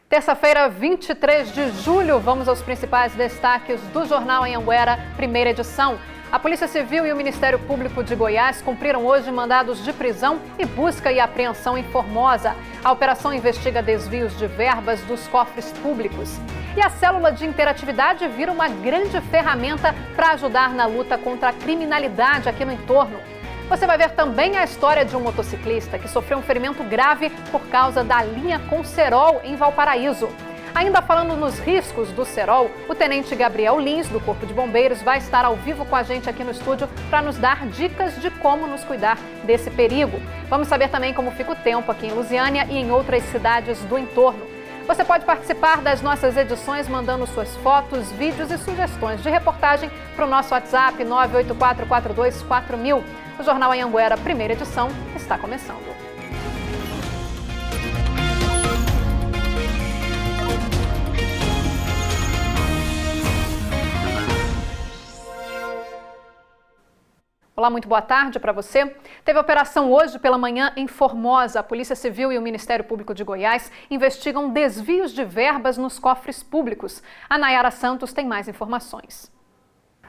Terça-feira, 23 de julho, vamos aos principais destaques do Jornal Anhanguera, primeira edição. A Polícia Civil e o Ministério Público de Goiás cumpriram hoje mandados de prisão e busca e apreensão em Formosa. A operação investiga desvios de verbas dos cofres públicos. E a célula de interatividade vira uma grande ferramenta para ajudar na luta contra a criminalidade aqui no entorno. Você vai ver também a história de um motociclista que sofreu um ferimento grave por causa da linha com cerol em Valparaíso. Ainda falando nos riscos do cerol, o tenente Gabriel Lins, do Corpo de Bombeiros, vai estar ao vivo com a gente aqui no estúdio para nos dar dicas de como nos cuidar desse perigo. Vamos saber também como fica o tempo aqui em Lusiânia e em outras cidades do entorno. Você pode participar das nossas edições mandando suas fotos, vídeos e sugestões de reportagem para o nosso WhatsApp 984424000. O Jornal Anhanguera, primeira edição, está começando. Olá, muito boa tarde para você. Teve operação hoje pela manhã em Formosa. A Polícia Civil e o Ministério Público de Goiás investigam desvios de verbas nos cofres públicos. A Nayara Santos tem mais informações.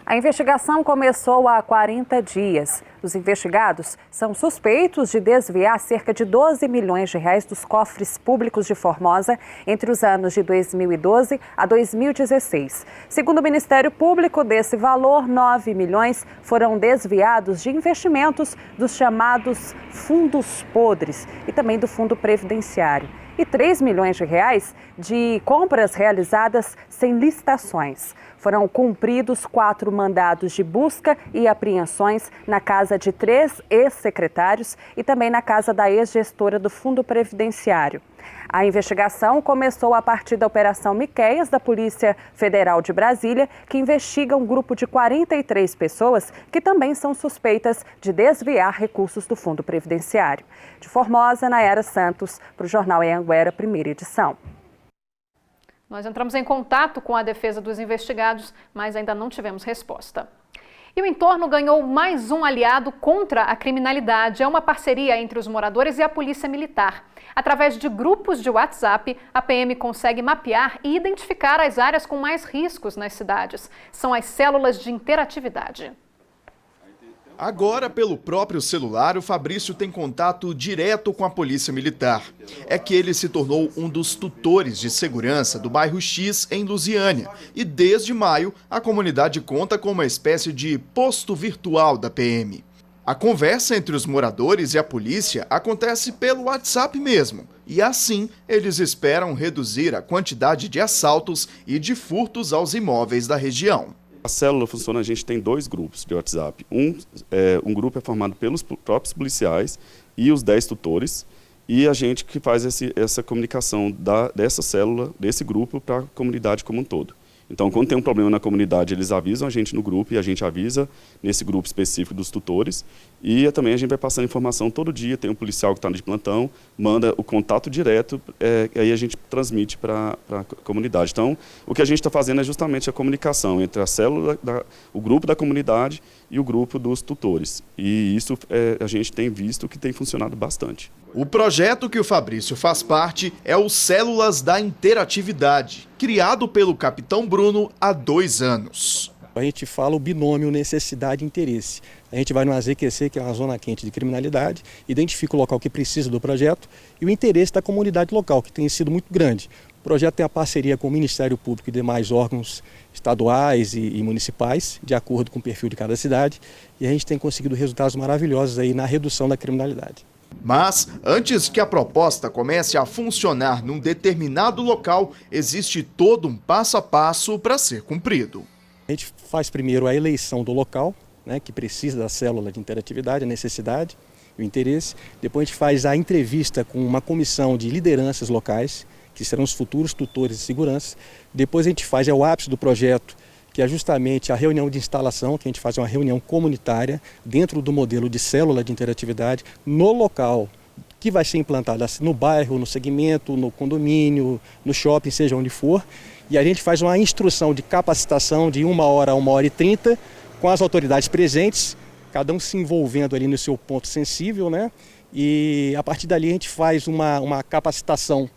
A investigação começou há 40 dias. Os investigados são suspeitos de desviar cerca de 12 milhões de reais dos cofres públicos de Formosa entre os anos de 2012 a 2016. Segundo o Ministério Público, desse valor, 9 milhões foram desviados de investimentos dos chamados fundos podres e também do Fundo Previdenciário. E 3 milhões de reais de compras realizadas sem licitações. Foram cumpridos 4 mandados de busca e apreensões na casa de 3 ex-secretários e também na casa da ex-gestora do Fundo Previdenciário. A investigação começou a partir da Operação Miqueias da Polícia Federal de Brasília, que investiga um grupo de 43 pessoas que também são suspeitas de desviar recursos do Fundo Previdenciário. De Formosa, Nayara Santos, para o Jornal Anhanguera, primeira edição. Nós entramos em contato com a defesa dos investigados, mas ainda não tivemos resposta. E o entorno ganhou mais um aliado contra a criminalidade. É uma parceria entre os moradores e a Polícia Militar. Através de grupos de WhatsApp, a PM consegue mapear e identificar as áreas com mais riscos nas cidades. São as células de interatividade. Agora, pelo próprio celular, o Fabrício tem contato direto com a Polícia Militar. É que ele se tornou um dos tutores de segurança do bairro X, em Lusiânia. E desde maio, a comunidade conta com uma espécie de posto virtual da PM. A conversa entre os moradores e a polícia acontece pelo WhatsApp mesmo. E assim, eles esperam reduzir a quantidade de assaltos e de furtos aos imóveis da região. A célula funciona, a gente tem 2 grupos de WhatsApp. Um grupo é formado pelos próprios policiais e os 10 tutores, e a gente que faz essa comunicação dessa célula, desse grupo, para a comunidade como um todo. Então, quando tem um problema na comunidade, eles avisam a gente no grupo e a gente avisa nesse grupo específico dos tutores. E também a gente vai passando informação todo dia, tem um policial que está de plantão, manda o contato direto, e aí a gente transmite para a comunidade. Então, o que a gente está fazendo é justamente a comunicação entre a célula, o grupo da comunidade e o grupo dos tutores. E isso a gente tem visto que tem funcionado bastante. O projeto que o Fabrício faz parte é o Células da Interatividade, criado pelo Capitão Bruno há 2 anos. A gente fala o binômio necessidade e interesse. A gente vai no AZQC, que é uma zona quente de criminalidade, identifica o local que precisa do projeto e o interesse da comunidade local, que tem sido muito grande. O projeto tem a parceria com o Ministério Público e demais órgãos estaduais e municipais, de acordo com o perfil de cada cidade, e a gente tem conseguido resultados maravilhosos aí na redução da criminalidade. Mas, antes que a proposta comece a funcionar num determinado local, existe todo um passo a passo para ser cumprido. A gente faz primeiro a eleição do local, né, que precisa da célula de interatividade, a necessidade, o interesse. Depois a gente faz a entrevista com uma comissão de lideranças locais, que serão os futuros tutores de segurança. Depois a gente faz o ápice do projeto, que é justamente a reunião de instalação, que a gente faz uma reunião comunitária dentro do modelo de célula de interatividade no local que vai ser implantada, no bairro, no segmento, no condomínio, no shopping, seja onde for. E a gente faz uma instrução de capacitação de 1 hora a 1h30 com as autoridades presentes, cada um se envolvendo ali no seu ponto sensível, né? E a partir dali a gente faz uma capacitação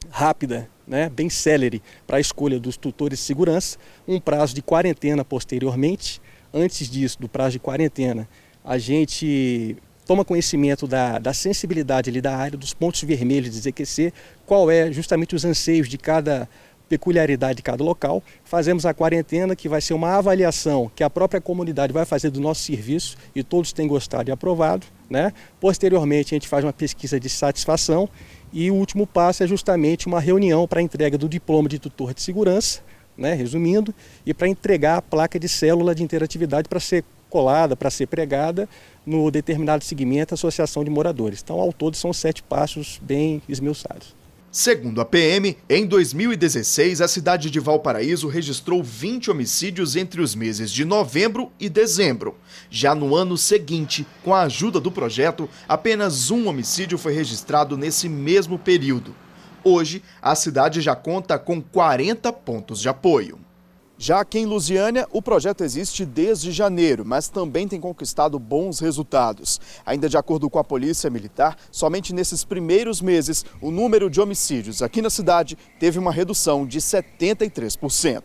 rápida, né, bem célere para a escolha dos tutores de segurança, um prazo de quarentena posteriormente. Antes disso, do prazo de quarentena, a gente toma conhecimento da sensibilidade ali da área, dos pontos vermelhos de ZQC, qual é justamente os anseios de cada peculiaridade de cada local. Fazemos a quarentena, que vai ser uma avaliação que a própria comunidade vai fazer do nosso serviço e todos têm gostado e aprovado, né? Posteriormente, a gente faz uma pesquisa de satisfação e o último passo é justamente uma reunião para a entrega do diploma de tutor de segurança, né? Resumindo, e para entregar a placa de célula de interatividade para ser colada, para ser pregada no determinado segmento, associação de moradores. Então, ao todo, são 7 passos bem esmiuçados. Segundo a PM, em 2016, a cidade de Valparaíso registrou 20 homicídios entre os meses de novembro e dezembro. Já no ano seguinte, com a ajuda do projeto, apenas um homicídio foi registrado nesse mesmo período. Hoje, a cidade já conta com 40 pontos de apoio. Já aqui em Lusiânia, o projeto existe desde janeiro, mas também tem conquistado bons resultados. Ainda de acordo com a Polícia Militar, somente nesses primeiros meses, o número de homicídios aqui na cidade teve uma redução de 73%.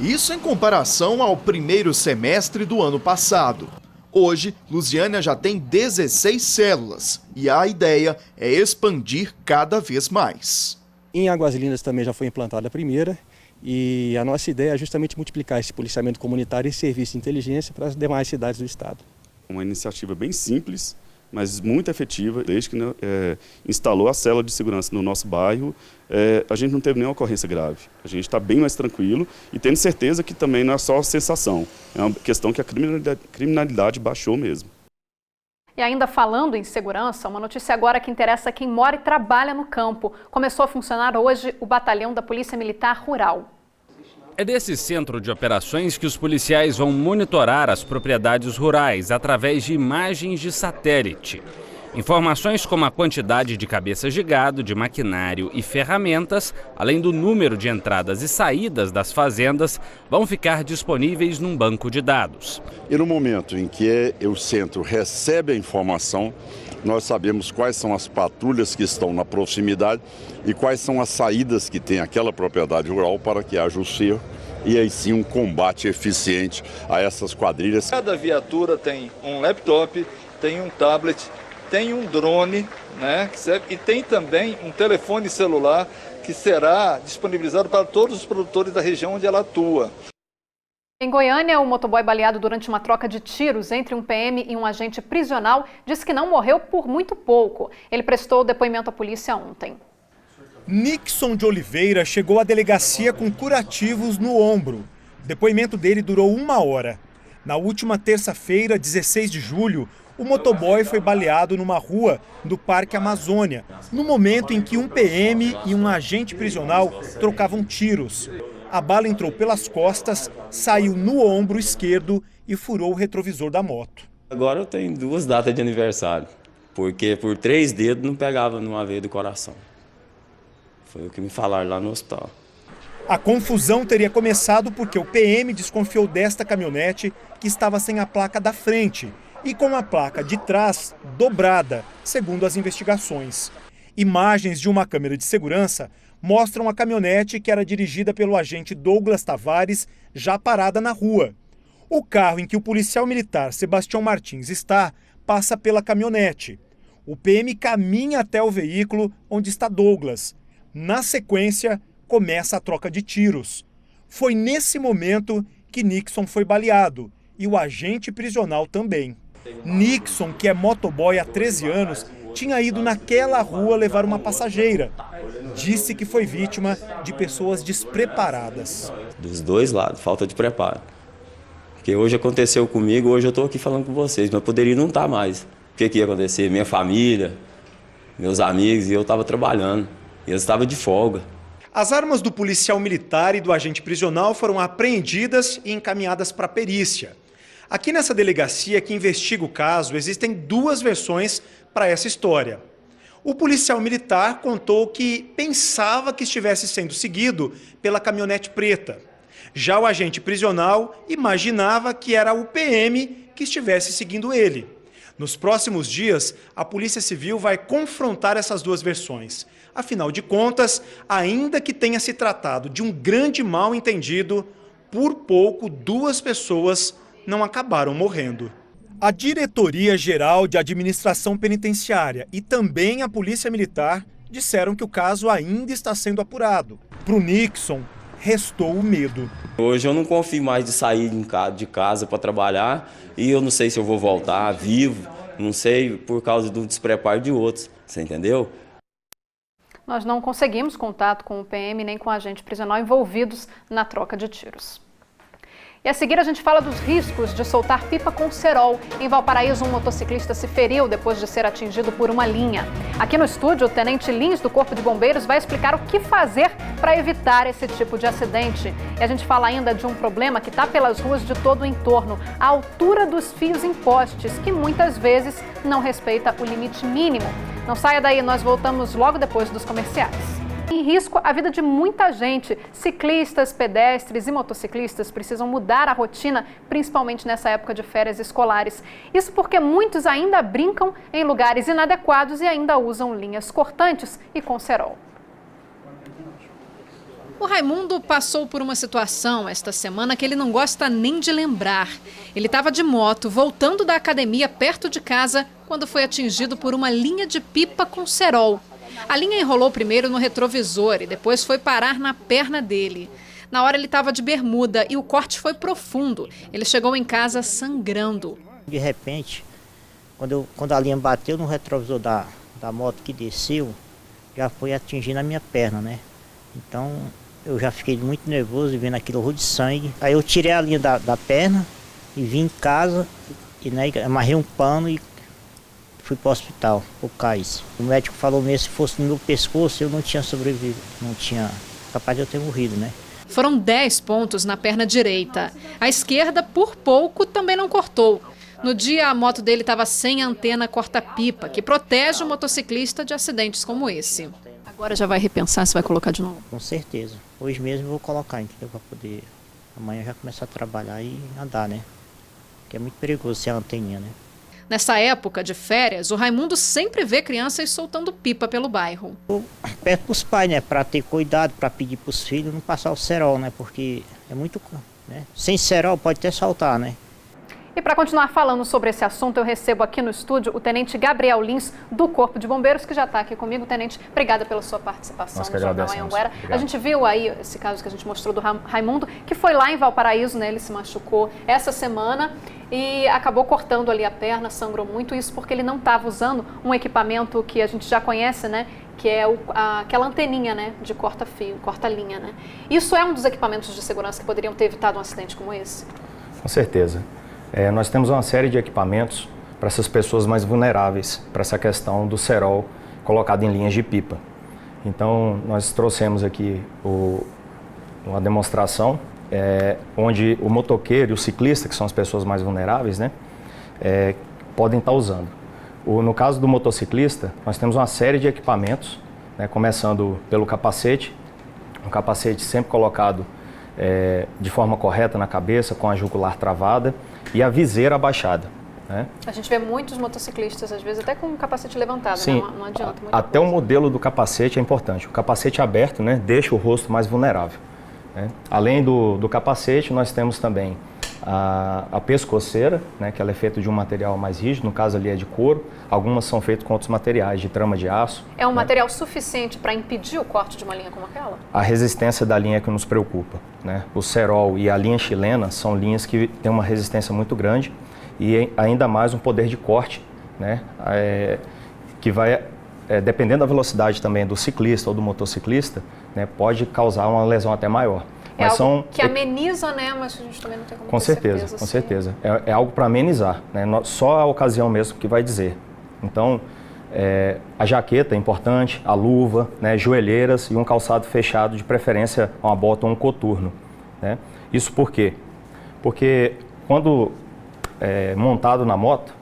Isso em comparação ao primeiro semestre do ano passado. Hoje, Lusiânia já tem 16 células e a ideia é expandir cada vez mais. Em Águas Lindas também já foi implantada a primeira. E a nossa ideia é justamente multiplicar esse policiamento comunitário e serviço de inteligência para as demais cidades do estado. Uma iniciativa bem simples, mas muito efetiva. Desde que instalou a célula de segurança no nosso bairro, a gente não teve nenhuma ocorrência grave. A gente está bem mais tranquilo e tendo certeza que também não é só a sensação. É uma questão que a criminalidade baixou mesmo. E ainda falando em segurança, uma notícia agora que interessa quem mora e trabalha no campo. Começou a funcionar hoje o batalhão da Polícia Militar Rural. É desse centro de operações que os policiais vão monitorar as propriedades rurais através de imagens de satélite. Informações como a quantidade de cabeças de gado, de maquinário e ferramentas, além do número de entradas e saídas das fazendas, vão ficar disponíveis num banco de dados. E no momento em que o centro recebe a informação, nós sabemos quais são as patrulhas que estão na proximidade e quais são as saídas que tem aquela propriedade rural para que haja o cerco e aí sim um combate eficiente a essas quadrilhas. Cada viatura tem um laptop, tem um tablet, tem um drone, né, e tem também um telefone celular que será disponibilizado para todos os produtores da região onde ela atua. Em Goiânia, o motoboy baleado durante uma troca de tiros entre um PM e um agente prisional disse que não morreu por muito pouco. Ele prestou depoimento à polícia ontem. Nixon de Oliveira chegou à delegacia com curativos no ombro. O depoimento dele durou 1 hora. Na última terça-feira, 16 de julho, o motoboy foi baleado numa rua do Parque Amazônia, no momento em que um PM e um agente prisional trocavam tiros. A bala entrou pelas costas, saiu no ombro esquerdo e furou o retrovisor da moto. Agora eu tenho 2 datas de aniversário, porque por 3 dedos não pegava numa veia do coração. Foi o que me falaram lá no hospital. A confusão teria começado porque o PM desconfiou desta caminhonete que estava sem a placa da frente e com a placa de trás dobrada, segundo as investigações. Imagens de uma câmera de segurança mostram a caminhonete que era dirigida pelo agente Douglas Tavares, já parada na rua. O carro em que o policial militar Sebastião Martins está passa pela caminhonete. O PM caminha até o veículo onde está Douglas. Na sequência, começa a troca de tiros. Foi nesse momento que Nixon foi baleado e o agente prisional também. Nixon, que é motoboy há 13 anos, tinha ido naquela rua levar uma passageira. Disse que foi vítima de pessoas despreparadas. Dos dois lados, falta de preparo. Porque hoje aconteceu comigo, hoje eu estou aqui falando com vocês, mas poderia não estar mais. O que ia acontecer? Minha família, meus amigos, e eu estava trabalhando. E eu estava de folga. As armas do policial militar e do agente prisional foram apreendidas e encaminhadas para a perícia. Aqui nessa delegacia que investiga o caso, existem 2 versões para essa história. O policial militar contou que pensava que estivesse sendo seguido pela caminhonete preta. Já o agente prisional imaginava que era o PM que estivesse seguindo ele. Nos próximos dias, a Polícia Civil vai confrontar essas duas versões. Afinal de contas, ainda que tenha se tratado de um grande mal-entendido, por pouco 2 pessoas não acabaram morrendo. A Diretoria-Geral de Administração Penitenciária e também a Polícia Militar disseram que o caso ainda está sendo apurado. Para o Nixon, restou o medo. Hoje eu não confio mais de sair de casa para trabalhar e eu não sei se eu vou voltar vivo, não sei, por causa do despreparo de outros, você entendeu? Nós não conseguimos contato com o PM nem com o agente prisional envolvidos na troca de tiros. E a seguir a gente fala dos riscos de soltar pipa com cerol. Em Valparaíso, um motociclista se feriu depois de ser atingido por uma linha. Aqui no estúdio, o Tenente Lins do Corpo de Bombeiros vai explicar o que fazer para evitar esse tipo de acidente. E a gente fala ainda de um problema que está pelas ruas de todo o entorno, a altura dos fios em postes, que muitas vezes não respeita o limite mínimo. Não saia daí, nós voltamos logo depois dos comerciais. Em risco a vida de muita gente. Ciclistas, pedestres e motociclistas precisam mudar a rotina, principalmente nessa época de férias escolares. Isso porque muitos ainda brincam em lugares inadequados e ainda usam linhas cortantes e com cerol. O Raimundo passou por uma situação esta semana que ele não gosta nem de lembrar. Ele estava de moto, voltando da academia perto de casa, quando foi atingido por uma linha de pipa com cerol. A linha enrolou primeiro no retrovisor e depois foi parar na perna dele. Na hora ele estava de bermuda e o corte foi profundo. Ele chegou em casa sangrando. De repente, quando a linha bateu no retrovisor da moto que desceu, já foi atingindo a minha perna, né? Então eu já fiquei muito nervoso e vendo aquilo ruim de sangue. Aí eu tirei a linha da perna e vim em casa e né, amarrei um pano e fui para o hospital, o CAIS. O médico falou mesmo, se fosse no meu pescoço, eu não tinha sobrevivido, não tinha, capaz de eu ter morrido, né? Foram 10 pontos na perna direita. A esquerda, por pouco, também não cortou. No dia, a moto dele estava sem antena corta-pipa, que protege o motociclista de acidentes como esse. Agora já vai repensar se vai colocar de novo? Com certeza. Hoje mesmo eu vou colocar, entendeu? Para poder amanhã já começar a trabalhar e andar, né? Porque é muito perigoso ser a anteninha, né? Nessa época de férias, o Raimundo sempre vê crianças soltando pipa pelo bairro. Eu peço para os pais, né, para ter cuidado, para pedir para os filhos não passar o cerol, né, porque é muito, né, sem cerol pode até saltar, né. E para continuar falando sobre esse assunto, eu recebo aqui no estúdio o Tenente Gabriel Lins, do Corpo de Bombeiros, que já está aqui comigo. Tenente, obrigada pela sua participação no Jornal Anhanguera. A gente viu aí esse caso que a gente mostrou do Raimundo, que foi lá em Valparaíso, né? Ele se machucou essa semana e acabou cortando ali a perna, sangrou muito. Isso porque ele não estava usando um equipamento que a gente já conhece, né? Que é aquela anteninha, né? De corta-fio, corta-linha, né? Isso é um dos equipamentos de segurança que poderiam ter evitado um acidente como esse? Com certeza. Nós temos uma série de equipamentos para essas pessoas mais vulneráveis, para essa questão do cerol colocado em linhas de pipa. Então, nós trouxemos aqui uma demonstração onde o motoqueiro e o ciclista, que são as pessoas mais vulneráveis, né, podem estar usando. No caso do motociclista, nós temos uma série de equipamentos, né, começando pelo capacete, um capacete sempre colocado de forma correta na cabeça, com a jugular travada, e a viseira abaixada. Né? A gente vê muitos motociclistas, às vezes, até com o capacete levantado, sim, né? Não adianta. Até o modelo do capacete é importante. O capacete aberto, né, deixa o rosto mais vulnerável. Né? Além do capacete, nós temos também a pescoceira, né, que ela é feita de um material mais rígido, no caso ali é de couro. Algumas são feitas com outros materiais, de trama de aço. É um material suficiente para impedir o corte de uma linha como aquela? A resistência da linha é que nos preocupa. Né? O cerol e a linha chilena são linhas que têm uma resistência muito grande e ainda mais um poder de corte, né? Que vai, dependendo da velocidade também do ciclista ou do motociclista, né, pode causar uma lesão até maior. Mas algo que ameniza, né? Mas a gente também não tem como ter certeza. Com certeza. É algo para amenizar, né? Só a ocasião mesmo que vai dizer. Então, a jaqueta é importante, a luva, né, joelheiras e um calçado fechado, de preferência uma bota ou um coturno. Né? Isso por quê? Porque quando montado na moto,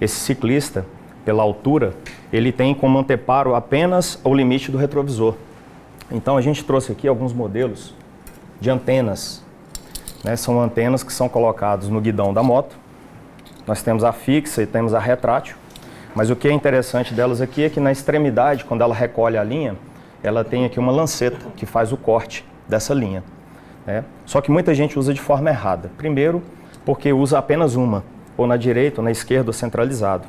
esse ciclista, pela altura, ele tem como anteparo apenas o limite do retrovisor. Então a gente trouxe aqui alguns modelos de antenas. Né? São antenas que são colocadas no guidão da moto, nós temos a fixa e temos a retrátil, mas o que é interessante delas aqui é que na extremidade, quando ela recolhe a linha, ela tem aqui uma lanceta que faz o corte dessa linha, né? Só que muita gente usa de forma errada. Primeiro, porque usa apenas uma, ou na direita ou na esquerda, centralizado.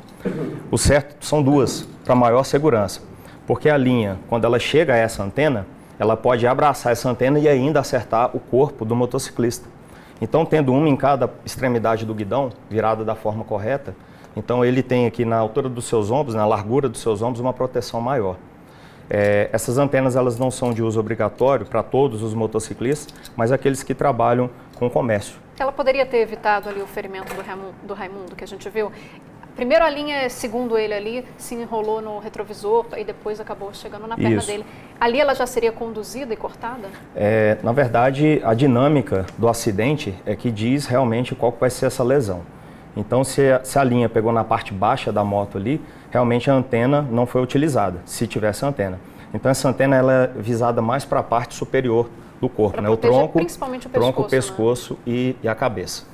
O certo são duas, para maior segurança, porque a linha, quando ela chega a essa antena, ela pode abraçar essa antena e ainda acertar o corpo do motociclista. Então, tendo uma em cada extremidade do guidão, virada da forma correta, então ele tem aqui na altura dos seus ombros, na largura dos seus ombros, uma proteção maior. Essas antenas elas não são de uso obrigatório para todos os motociclistas, mas aqueles que trabalham com comércio. Ela poderia ter evitado ali o ferimento do Raimundo, que a gente viu. Primeiro a linha, segundo ele ali, se enrolou no retrovisor e depois acabou chegando na perna dele. Ali ela já seria conduzida e cortada? Na verdade, a dinâmica do acidente é que diz realmente qual vai ser essa lesão. Então, se a linha pegou na parte baixa da moto ali, realmente a antena não foi utilizada, se tivesse antena. Então, essa antena ela é visada mais para a parte superior do corpo, né? O tronco, principalmente o pescoço, o pescoço, né? e a cabeça.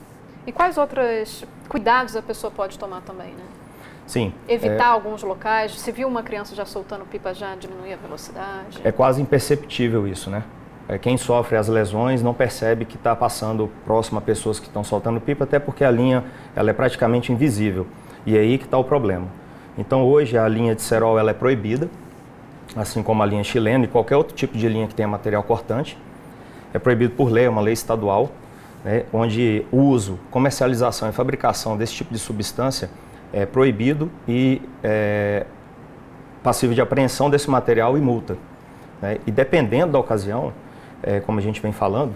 E quais outros cuidados a pessoa pode tomar também, né? Sim. Evitar alguns locais. Se viu uma criança já soltando pipa, já diminuir a velocidade? É quase imperceptível isso, né? Quem sofre as lesões não percebe que está passando próximo a pessoas que estão soltando pipa, até porque a linha ela é praticamente invisível. E é aí que está o problema. Então hoje a linha de cerol ela é proibida, assim como a linha chilena e qualquer outro tipo de linha que tenha material cortante. É proibido por lei, é uma lei estadual, né, onde o uso, comercialização e fabricação desse tipo de substância é proibido e passível de apreensão desse material e multa, né? E dependendo da ocasião, como a gente vem falando,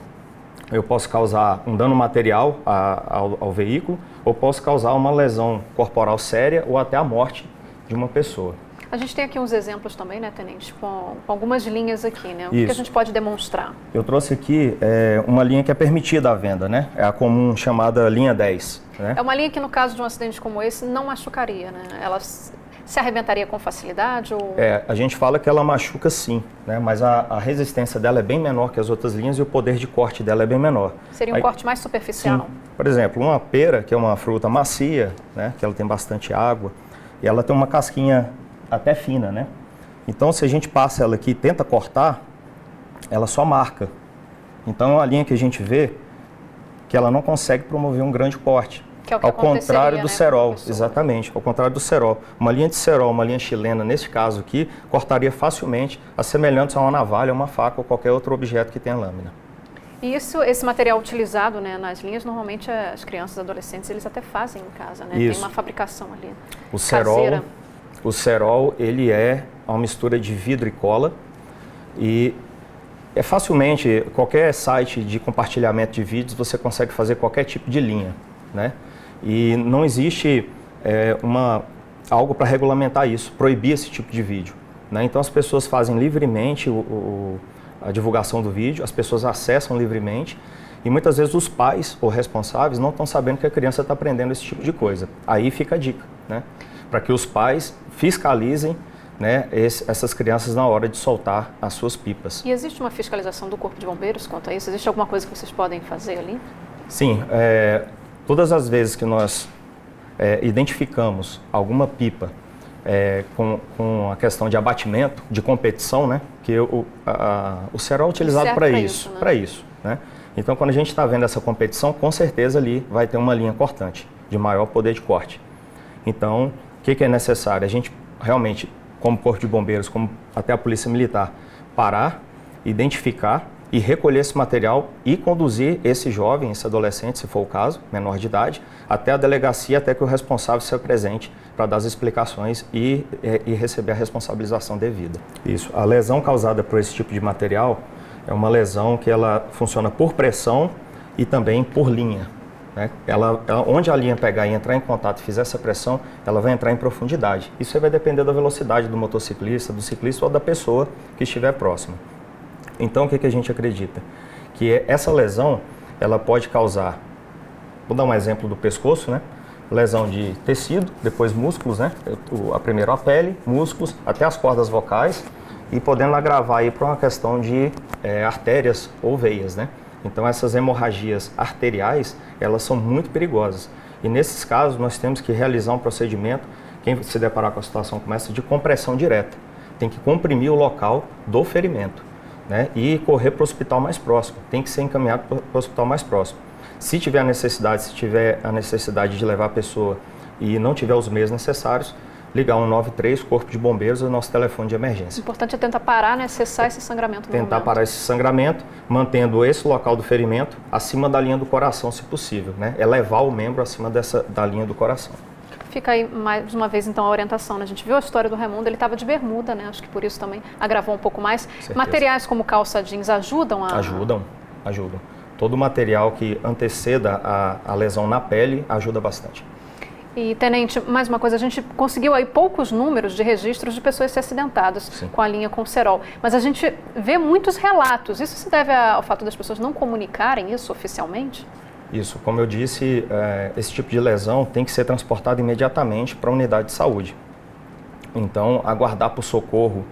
eu posso causar um dano material ao veículo ou posso causar uma lesão corporal séria ou até a morte de uma pessoa. A gente tem aqui uns exemplos também, né, Tenente, com algumas linhas aqui, né? O que a gente pode demonstrar? Eu trouxe aqui uma linha que é permitida à venda, né? É a comum chamada linha 10. Né? É uma linha que, no caso de um acidente como esse, não machucaria, né? Ela se arrebentaria com facilidade? Ou... A gente fala que ela machuca sim, né? Mas a resistência dela é bem menor que as outras linhas e o poder de corte dela é bem menor. Seria um corte mais superficial? Sim. Por exemplo, uma pera, que é uma fruta macia, né? Que ela tem bastante água, e ela tem uma casquinha até fina, né? Então, se a gente passa ela aqui e tenta cortar, ela só marca. Então, é uma linha que a gente vê que ela não consegue promover um grande corte. Que é o que ao contrário do né, cerol, exatamente, ao contrário do cerol. Uma linha de cerol, uma linha chilena, nesse caso aqui, cortaria facilmente, assemelhante a uma navalha, uma faca ou qualquer outro objeto que tenha lâmina. E esse material utilizado, né, nas linhas, normalmente as crianças e adolescentes, eles até fazem em casa, né? Tem uma fabricação ali caseira. O cerol, ele é uma mistura de vidro e cola e facilmente, qualquer site de compartilhamento de vídeos, você consegue fazer qualquer tipo de linha, né? E não existe algo para regulamentar isso, proibir esse tipo de vídeo, né? Então as pessoas fazem livremente a divulgação do vídeo, as pessoas acessam livremente e muitas vezes os pais ou responsáveis não estão sabendo que a criança está aprendendo esse tipo de coisa. Aí fica a dica, né? Para que os pais fiscalizem, né, essas crianças na hora de soltar as suas pipas. E existe uma fiscalização do Corpo de Bombeiros quanto a isso? Existe alguma coisa que vocês podem fazer ali? Sim, todas as vezes que nós identificamos alguma pipa com a questão de abatimento, de competição, né, que o cerol é utilizado para isso, né? Então, quando a gente está vendo essa competição, com certeza ali vai ter uma linha cortante, de maior poder de corte. Então, o que é necessário? A gente realmente, como Corpo de Bombeiros, como até a Polícia Militar, parar, identificar e recolher esse material e conduzir esse jovem, esse adolescente, se for o caso, menor de idade, até a delegacia, até que o responsável seja presente para dar as explicações e receber a responsabilização devida. Isso. A lesão causada por esse tipo de material é uma lesão que ela funciona por pressão e também por linha. Né? Onde a linha pegar e entrar em contato e fizer essa pressão, ela vai entrar em profundidade. Isso aí vai depender da velocidade do motociclista, do ciclista ou da pessoa que estiver próxima. Então, o que a gente acredita? Que essa lesão, ela pode causar, vou dar um exemplo do pescoço, né? Lesão de tecido, depois músculos, né? Primeiro a pele, músculos, até as cordas vocais e podendo agravar aí para uma questão de artérias ou veias, né? Então essas hemorragias arteriais, elas são muito perigosas. E nesses casos nós temos que realizar um procedimento, quem se deparar com a situação como essa, de compressão direta. Tem que comprimir o local do ferimento, né? E correr para o hospital mais próximo, tem que ser encaminhado para o hospital mais próximo. Se tiver a necessidade de levar a pessoa e não tiver os meios necessários, ligar 193, Corpo de Bombeiros, o nosso telefone de emergência. O importante é tentar parar, né, cessar esse sangramento. Tentar parar esse sangramento, mantendo esse local do ferimento acima da linha do coração, se possível, né? Elevar o membro acima da linha do coração. Fica aí mais uma vez então a orientação, né? A gente viu a história do Raimundo, ele estava de bermuda, né? Acho que por isso também agravou um pouco mais. Materiais como calça jeans ajudam a... Ajudam. Todo material que anteceda a lesão na pele ajuda bastante. E, Tenente, mais uma coisa, a gente conseguiu aí poucos números de registros de pessoas se acidentadas com a linha Concerol, mas a gente vê muitos relatos. Isso se deve ao fato das pessoas não comunicarem isso oficialmente? Isso, como eu disse, esse tipo de lesão tem que ser transportado imediatamente para a unidade de saúde. Então, aguardar por socorro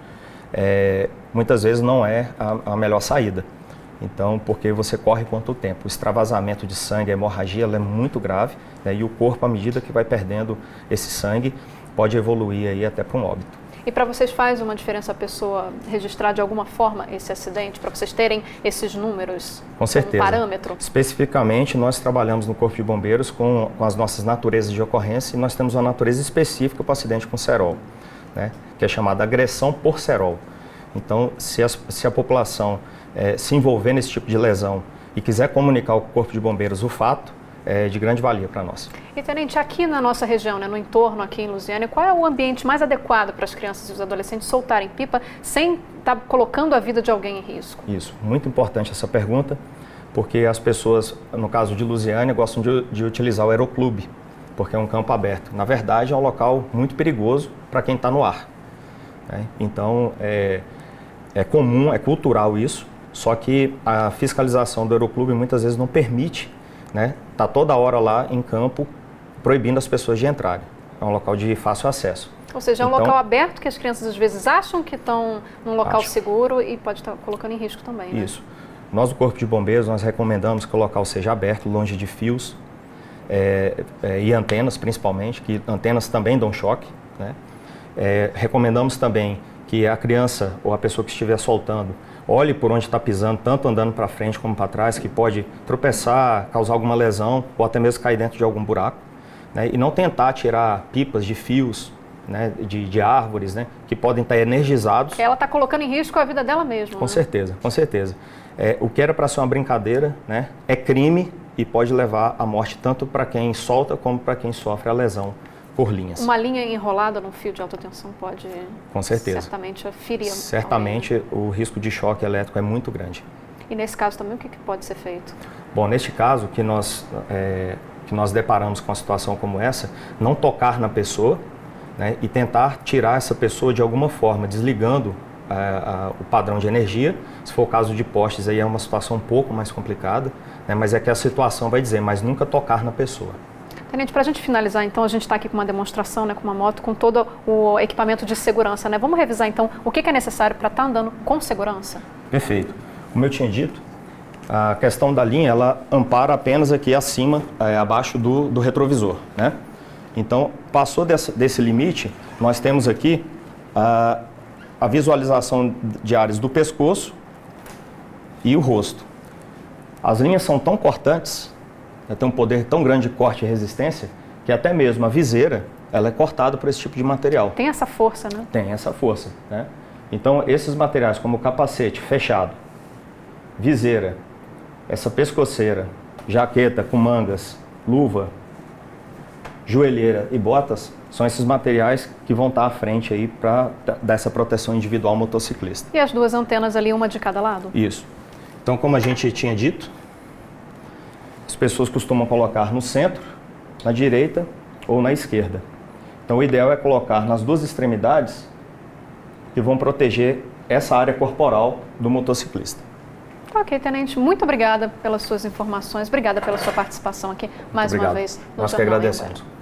muitas vezes não é a melhor saída. Então, porque você corre quanto tempo? O extravasamento de sangue, a hemorragia, ela é muito grave, né? E o corpo, à medida que vai perdendo esse sangue, pode evoluir aí até para um óbito. E para vocês faz uma diferença a pessoa registrar de alguma forma esse acidente, para vocês terem esses números? Com certeza. Um parâmetro? Especificamente, nós trabalhamos no Corpo de Bombeiros com as nossas naturezas de ocorrência e nós temos uma natureza específica para o acidente com cerol, né? Que é chamada agressão por cerol. Então, se a população se envolver nesse tipo de lesão e quiser comunicar ao Corpo de Bombeiros o fato, é de grande valia para nós. E, Tenente, aqui na nossa região, né, no entorno aqui em Lusiânia, qual é o ambiente mais adequado para as crianças e os adolescentes soltarem pipa sem estar colocando a vida de alguém em risco? Isso, muito importante essa pergunta, porque as pessoas, no caso de Lusiânia, gostam de utilizar o aeroclube, porque é um campo aberto. Na verdade, é um local muito perigoso para quem está no ar, né? Então, é comum, é cultural isso, só que a fiscalização do aeroclube muitas vezes não permite, né? Tá toda hora lá em campo proibindo as pessoas de entrarem. É um local de fácil acesso. Ou seja, é um local aberto que as crianças às vezes acham que estão num local seguro e pode estar colocando em risco também, né? Isso. Nós do Corpo de Bombeiros, nós recomendamos que o local seja aberto, longe de fios e antenas principalmente, que antenas também dão choque, né? Recomendamos também que a criança ou a pessoa que estiver soltando olhe por onde está pisando, tanto andando para frente como para trás, que pode tropeçar, causar alguma lesão ou até mesmo cair dentro de algum buraco, né? E não tentar tirar pipas de fios, né, de árvores, né, que podem estar energizados. Porque ela está colocando em risco a vida dela mesma. Com certeza, com certeza. O que era para ser uma brincadeira, né, é crime e pode levar à morte tanto para quem solta como para quem sofre a lesão por linhas. Uma linha enrolada num fio de alta tensão pode, com certeza, certamente ferir. Certamente o risco de choque elétrico é muito grande. E nesse caso também o que pode ser feito? Bom, neste caso que nós deparamos com uma situação como essa, não tocar na pessoa, né, e tentar tirar essa pessoa de alguma forma, desligando o padrão de energia. Se for o caso de postes, aí é uma situação um pouco mais complicada, né, mas é que a situação vai dizer, mas nunca tocar na pessoa. Tenente, para a gente finalizar, então, a gente está aqui com uma demonstração, né, com uma moto, com todo o equipamento de segurança, né? Vamos revisar, então, o que é necessário para estar andando com segurança? Perfeito. Como eu tinha dito, a questão da linha, ela ampara apenas aqui acima, abaixo do retrovisor, né? Então, passou desse limite, nós temos aqui a visualização de áreas do pescoço e o rosto. As linhas são tão cortantes, tem um poder tão grande de corte e resistência, que até mesmo a viseira, ela é cortada por esse tipo de material. Tem essa força, né? Tem essa força, né? Então, esses materiais como capacete fechado, viseira, essa pescoceira, jaqueta com mangas, luva, joelheira e botas, são esses materiais que vão estar à frente aí para dar essa proteção individual ao motociclista. E as duas antenas ali, uma de cada lado? Isso. Então, como a gente tinha dito, as pessoas costumam colocar no centro, na direita ou na esquerda. Então, o ideal é colocar nas duas extremidades que vão proteger essa área corporal do motociclista. Ok, Tenente, muito obrigada pelas suas informações, obrigada pela sua participação aqui mais uma vez no Nós que Jornal agradecemos. Anhanguera.